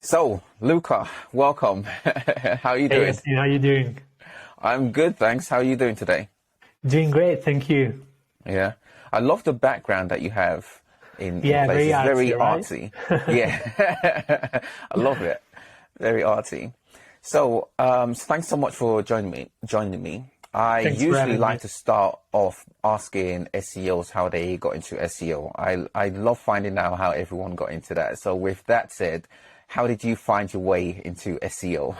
So, Luca, welcome. How are you Hey, doing? Austine, how you doing? I'm good, thanks. How are you doing today? Doing great, thank you. Yeah. I love the background that you have in Yeah, place. very It's very artsy, right? artsy. Yeah. I love it. Very artsy. So thanks so much for joining me. I Thanks for usually having like me. to start off asking SEOs how they got into SEO. I love finding out how everyone got into that. So with that said, how did you find your way into SEO?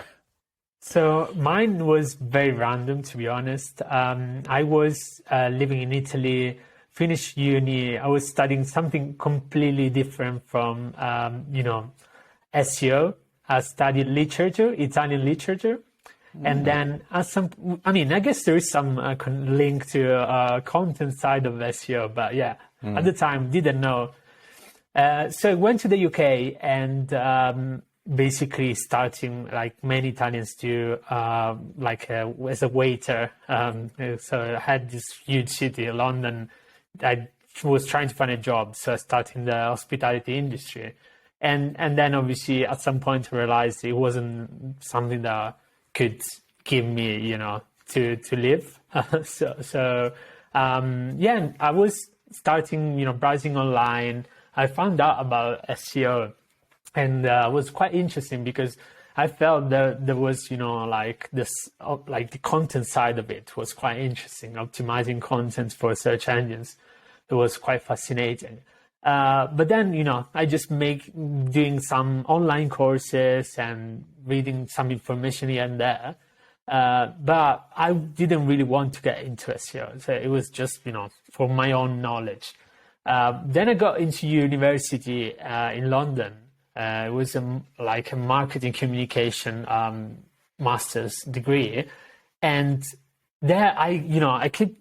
So mine was very random, to be honest. I was living in Italy, finished uni. I was studying something completely different from, SEO. I studied literature, Italian literature. And then, I guess there is some link to content side of SEO, but yeah, at the time, didn't know. So I went to the UK and basically starting like many Italians do, as a waiter. So I had this huge city, London. I was trying to find a job, so I started in the hospitality industry. And then obviously at some point I realized it wasn't something that could give me, to live. Yeah, I was starting, browsing online. I found out about SEO, and it was quite interesting because I felt that there was, like this, like the content side of it was quite interesting. Optimizing content for search engines, it was quite fascinating. But then, I just make doing some online courses and reading some information here and there. But I didn't really want to get into SEO. So it was just, for my own knowledge. Then I got into university in London. It was like a marketing communication master's degree. And there I keep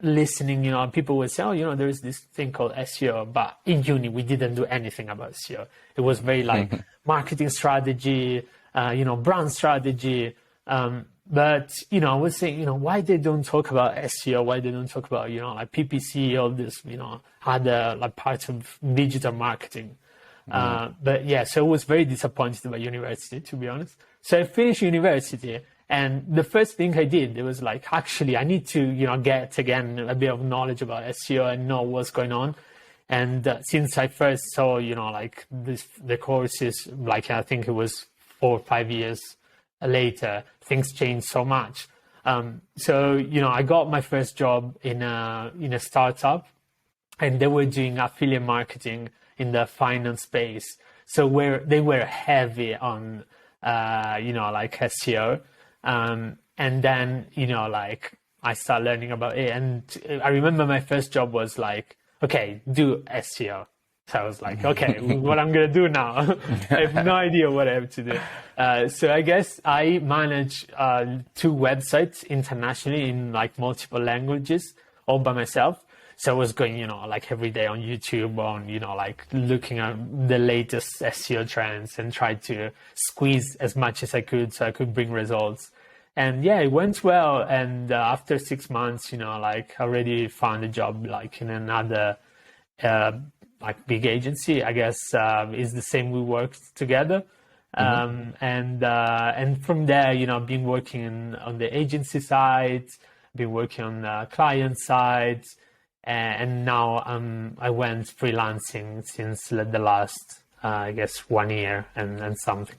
listening, people would say, oh, there's this thing called SEO, but in uni we didn't do anything about SEO. It was very like marketing strategy, brand strategy. But I was saying, why they don't talk about SEO, why they don't talk about, like PPC, all this, other like parts of digital marketing. But yeah, so I was very disappointed about university, to be honest. So I finished university, and the first thing I did, it was like, actually, I need to, get again a bit of knowledge about SEO and know what's going on. And since I first saw, like the courses, like I think it was 4 or 5 years later, things changed so much. I got my first job in a startup, and they were doing affiliate marketing in the finance space. So where they were heavy on, like SEO. And then, like I started learning about it. And I remember my first job was like, okay, do SEO. So I was like, okay, what I'm going to do now? I have no idea what I have to do. So I guess I manage 2 websites internationally in like multiple languages all by myself. So I was going, like every day on YouTube on, like looking at the latest SEO trends and try to squeeze as much as I could so I could bring results. And yeah, it went well. And after 6 months, like I already found a job like in another like big agency. I guess is the same. We worked together. And from there, been working on the agency side, been working on the client side, and now I went freelancing since the last, I guess, 1 year and something.